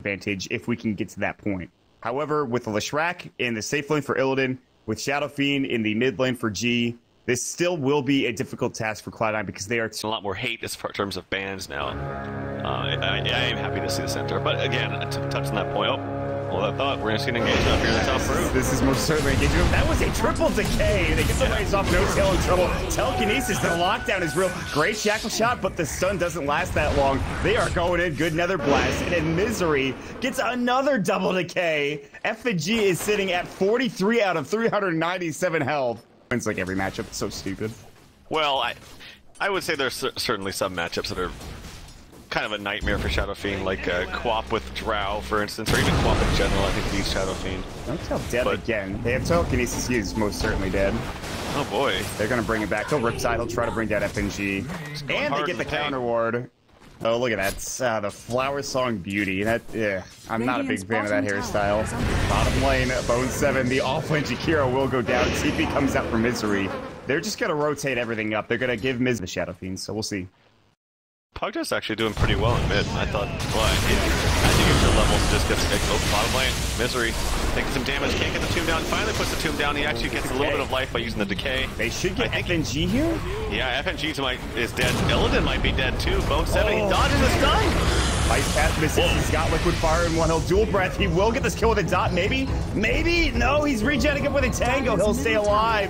advantage if we can get to that point. However, with the Leshrac in the safe lane for Illidan, with Shadow Fiend in the mid lane for G, this still will be a difficult task for Cloud9 because they are a lot more hate as far in terms of bans now. I am happy to see the center, but again, to touch on that point, well, I thought we're going to see an engagement up here in the top room. This is most certainly engagement. That was a triple decay. They get the raise off, no tail in trouble. Telekinesis, the lockdown is real. Great shackle shot, but the stun doesn't last that long. They are going in, good nether blast, and then Misery gets another double decay. FNG is sitting at 43 out of 397 health. It's like every matchup. It's so stupid. Well, I would say there's certainly some matchups that are kind of a nightmare for Shadow Fiend, like Quap with Drow, for instance, or even Quap in general. I think beats Shadow Fiend. Don't tell dead again. They have telekinesis. He is most certainly dead. Oh boy. They're going to bring it back. He'll Riptide. He'll try to bring down FNG. And they get the counter ward. Oh, look at that. The Flower Song Beauty. That, yeah, I'm not a big fan of that hairstyle. Bottom lane, Bone 7. The off-lane Jakiro will go down. TP comes out for Misery. They're just going to rotate everything up. They're going to give Miz the Shadow Fiend, so we'll see. Pogja's actually doing pretty well in mid. I thought, well, I think it's your levels just gets bottom lane. Misery taking some damage, can't get the tomb down. Finally puts the tomb down. He actually gets a little bit of life by using the decay. They should get FNG here? Yeah, FNG is dead. Illidan might be dead too. Bone 7, he dodges the stun. Ice Path misses. He's got Liquid Fire in one. He'll dual breath. He will get this kill with a dot. Maybe? No, he's regenerating up with a tango. He'll stay alive.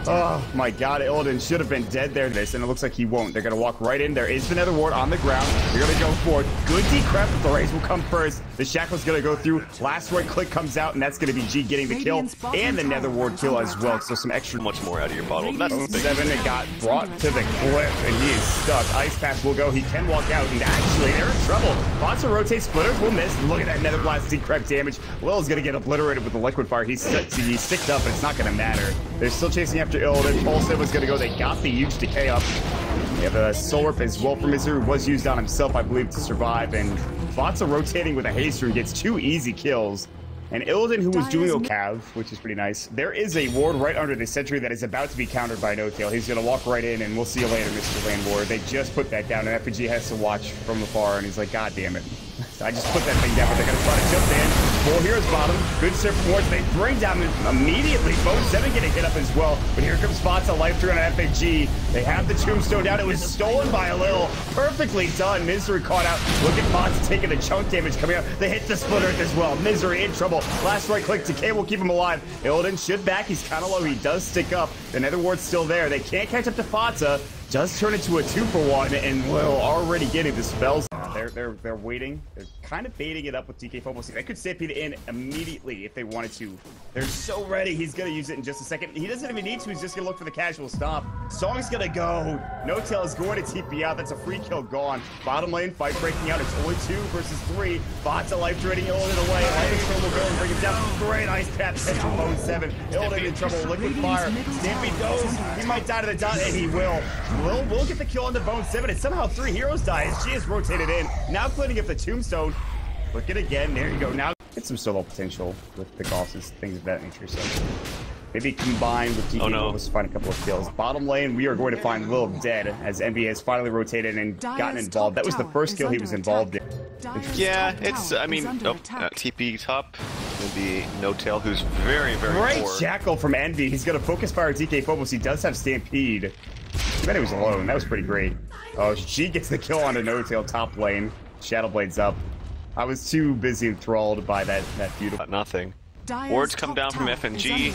Oh my god, Illidan should have been dead there. And it looks like he won't. They're going to walk right in. There is the nether ward on the ground. They're going to go for it. Good decrep. The raise will come first. The shackle's going to go through. Last right click comes out, and that's going to be G getting the kill and the nether ward kill as well. So some extra. Much more out of your bottle. That's the 7 it got brought to the cliff, and he is stuck. Ice Path will go. He can walk out, and actually they're in trouble. Lots of rotate splitters will miss. Look at that nether blast decrep damage. Lil's going to get obliterated with the Liquid Fire. He's sticked up, but it's not going to matter. They're still chasing after Illidan. Pulsive was going to go. They got the huge decay up. They have a Soul Rip as well for Misery. Was used on himself, I believe, to survive. And Vatsa rotating with a haste rune gets 2 easy kills. And Illidan, who was doing Cav, which is pretty nice. There is a ward right under the sentry that is about to be countered by No Tail. He's going to walk right in, and we'll see you later, Mr. Lane Ward. They just put that down, and FPG has to watch from afar, and he's like, God damn it. I just put that thing down, but they're going to try to jump in. 4 heroes bottom. Good serve from Wards. They bring down immediately. Bone 7 getting hit up as well. But here comes Spots, a life turn on FAG. They have the tombstone down. It was stolen by a Lil. Perfectly done. Misery caught out. Look at Spots taking the chunk damage coming out. They hit the splitter as well. Misery in trouble. Last right click. Decay will keep him alive. Illidan should back. He's kind of low. He does stick up. The nether ward's still there. They can't catch up to Fatsa. Does turn into a 2-for-1, and Lil already getting the spells. They're waiting. They're kind of baiting it up with DK Phobos. They could stampede it in immediately if they wanted to. They're so ready. He's going to use it in just a second. He doesn't even need to. He's just going to look for the casual stop. Song's going to go. No Tail is going to TP out. That's a free kill gone. Bottom lane fight breaking out. It's only 2 versus 3. Bots a life draining Illidan away. Ice will go and bring him down. Great Ice Path catch from Bone 7. Illidan in trouble. Liquid Fire. Stampede goes. He might die to the dot, and he will. We'll get the kill on the Bone 7, and somehow 3 heroes die as G is rotated in. Now cleaning up the tombstone. Look at it again. There you go. Now get some solo potential with the Gauss's, things of that nature. So maybe combined with DK Phobos to find a couple of kills. Bottom lane, we are going to find Lil dead as NBA has finally rotated and gotten involved. That was the first kill he was involved in. Yeah, it's, I mean, TP top. Maybe No Tail, who's very, very Great poor. Jackal from Envy. He's going to focus fire DK Phobos. He does have Stampede. I bet he was alone. That was pretty great. Oh, she gets the kill on a No Tail top lane. Shadowblade's up. I was too busy enthralled by that beautiful... Nothing. Wards come down from FNG.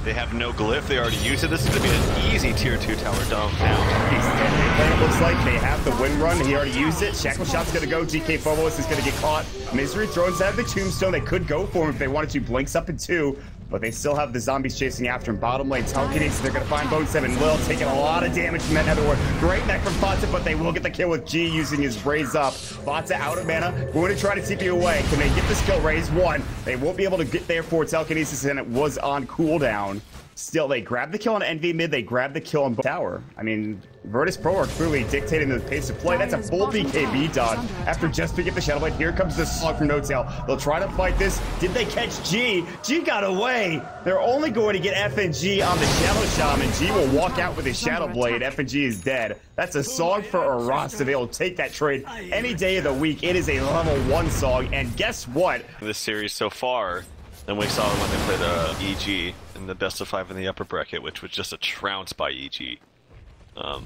They have no glyph. They already used it. This is going to be an easy tier 2 tower dump now. It looks like they have the win run. He already used it. Shackle shot's going to go. DK Phobos is going to get caught. Misery throws out the tombstone. They could go for him if they wanted to. Blinks up in 2. But they still have the zombies chasing after him. Bottom lane, telekinesis. They're going to find Bone 7. Lil taking a lot of damage from that nether ward. Great mech from Fatsa, but they will get the kill with G using his raise up. Fatsa out of mana. Going to try to TP away. Can they get this kill? Raise 1. They won't be able to get there for telekinesis, and it was on cooldown. Still, they grab the kill on NV mid, they grab the kill on tower. I mean, Virtus Pro are clearly dictating the pace of play. That's a full BKB dodge. After just picking up the Shadow Blade, here comes the slug from NoTail. They'll try to fight this. Did they catch G? G got away. They're only going to get FNG on the Shadow Shaman. G will walk out with his Shadow Blade. FNG is dead. That's a song for Aras to be able to take that trade any day of the week. It is a level 1 song, and guess what? This series so far, and we saw when they played EG in the best of 5 in the upper bracket, which was just a trounce by EG.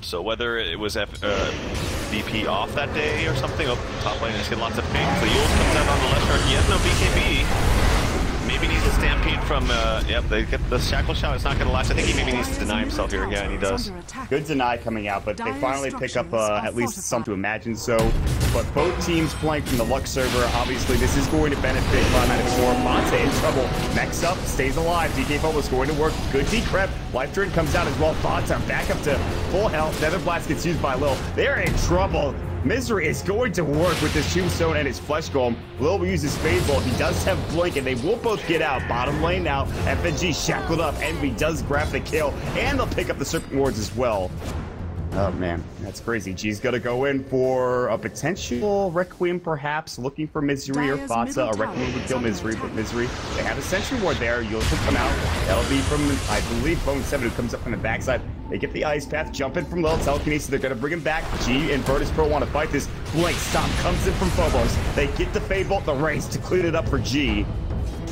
So whether it was BP off that day or something, top lane just get lots of pings. The Yules comes out on the left shark. He has no BKB. Maybe needs a stampede from, yep, they get the shackle shot. It's not going to last. I think he maybe needs to deny himself here. Yeah, and he does. Good deny coming out, but they finally pick up at least something to imagine so. But both teams playing from the Lux server, obviously this is going to benefit Cloud9 before Fonte in trouble. Next up, stays alive. DK Bubble is going to work. Good decrep. Life Drain comes out as well. Fonte back up to full health. Nether Blast gets used by Lil. They're in trouble. Misery is going to work with this Tombstone and his Flesh Golem. Lil will use his Fade Bolt. He does have Blink, and they will both get out. Bottom lane now. FNG shackled up. Envy does grab the kill, and they'll pick up the Serpent Wards as well. Oh, man. That's crazy. G's going to go in for a potential Requiem, perhaps, looking for Misery or Fatsa. A Requiem would kill Misery, but Misery, they have a Sentry Ward there. You'll come out. That'll be from, I believe, Bone 7, who comes up from the backside. They get the Ice Path, jump in from Lil, telekinesis. They're going to bring him back. G and Virtus Pro want to fight this. Blink Stop comes in from Phobos. They get the Fade Bolt, the race to clean it up for G.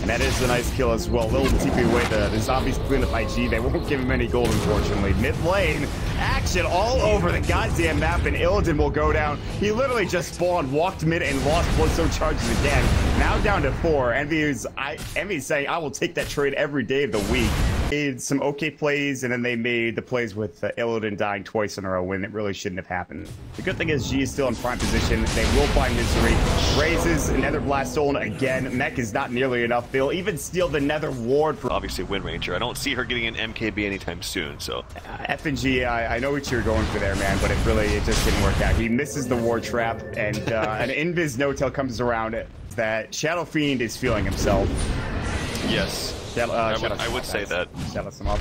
And that is a nice kill as well. Lil will TP away the zombies clean up by G. They won't give him any gold, unfortunately. Mid lane, action all over the goddamn map, and Illidan will go down. He literally just spawned, walked mid, and lost Bloodstone charges again. Now down to 4. Envy is saying, I will take that trade every day of the week. Made some okay plays, and then they made the plays with Illidan dying twice in a row when it really shouldn't have happened. The good thing is G is still in prime position. They will find Misery. Raises Nether Blast stolen again. Mech is not nearly enough. They'll even steal the Nether Ward for obviously Wind Ranger. I don't see her getting an MKB anytime soon, so. FNG, I know what you're going for there, man, but it just didn't work out. He misses the Ward Trap, and an Invis No-Tail comes around it. That Shadow Fiend is feeling himself. Yes. I would say that. Shadow some up.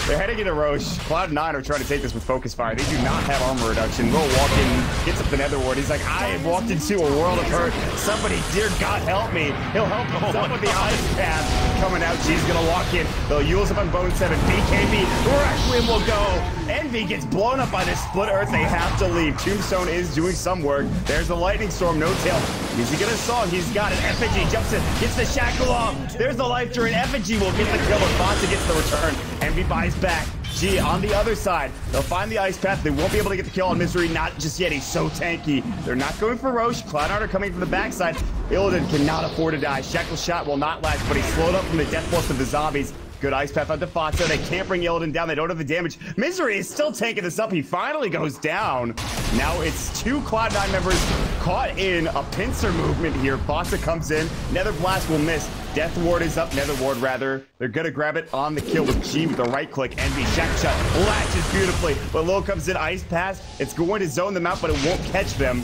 They're heading into Roche. Cloud9 are trying to take this with Focus Fire. They do not have armor reduction. Will walk in, gets up the Nether Ward. He's like, I have walked into a world of hurt. Somebody, dear God, help me. He'll help himself with the Ice Path. Coming out, G's gonna walk in. They'll use up on Bone 7. BKB, Requiem will go. Envy gets blown up by the Split Earth. They have to leave. Tombstone is doing some work. There's the Lightning Storm, No-Tail. Is he gonna song? He's got it. FNG jumps in, gets the shackle off. There's the Life Drain. FNG will get the kill, but Fonta gets the return. Envy buys back. G on the other side. They'll find the Ice Path. They won't be able to get the kill on Misery. Not just yet. He's so tanky. They're not going for Roche. Cloud9 are coming from the backside. Illidan cannot afford to die. Shackle shot will not last, but he's slowed up from the death force of the zombies. Good Ice Path onto Fatsa. They can't bring Illidan down. They don't have the damage. Misery is still tanking this up. He finally goes down. Now it's 2 Cloud9 members caught in a pincer movement here. Fatsa comes in. Nether Blast will miss. Death Ward is up. Nether Ward, rather. They're going to grab it on the kill with G with the right click. Envy, Shack Shot, latches beautifully. But Lil comes in, Ice Pass. It's going to zone them out, but it won't catch them.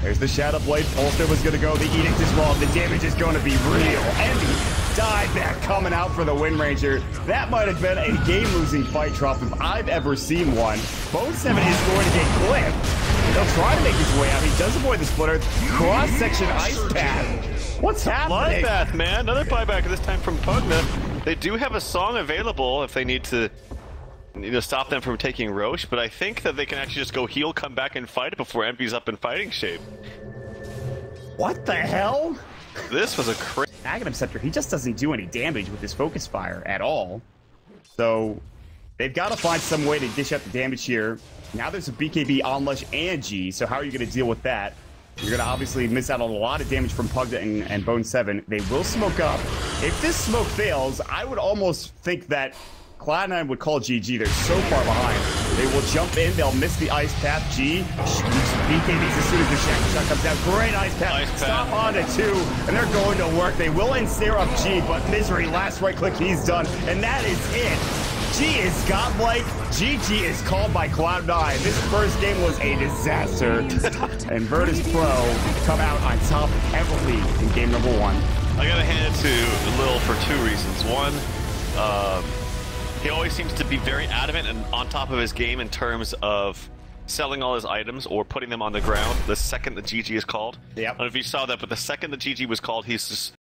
There's the Shadow Blade. Polster was going to go. The Edict is wrong. The damage is going to be real. Envy died back coming out for the Wind Ranger. That might have been a game-losing fight, Trop, if I've ever seen one. Bone 7 is going to get clipped. He'll try to make his way out. He does avoid the splitter. Cross-section Ice Path. What's happening? Bloodbath, man. Another buyback, this time from Pugna. They do have a song available if they need to stop them from taking Roche, but I think that they can actually just go heal, come back and fight it before Envy's up in fighting shape. What the hell? This was a crazy... Aghanim Scepter, he just doesn't do any damage with his Focus Fire at all. So, they've got to find some way to dish out the damage here. Now there's a BKB on Lush and G, so how are you going to deal with that? You're going to obviously miss out on a lot of damage from Pugna and Bone 7. They will smoke up. If this smoke fails, I would almost think that Cloud9 would call GG. They're so far behind. They will jump in. They'll miss the Ice Path. G, BKBs as soon as the Shack Shot comes out. Great Ice Path. Stop on to 2, and they're going to work. They will ensnare up G, but Misery, last right click, he's done. And that is it. G is godlike. GG is called by Cloud9. This first game was a disaster. And Virtus Pro come out on top heavily in game number 1. I gotta hand it to Lil for 2 reasons. One, he always seems to be very adamant and on top of his game in terms of selling all his items or putting them on the ground the second the GG is called. Yep. I don't know if you saw that, but the second the GG was called, he's just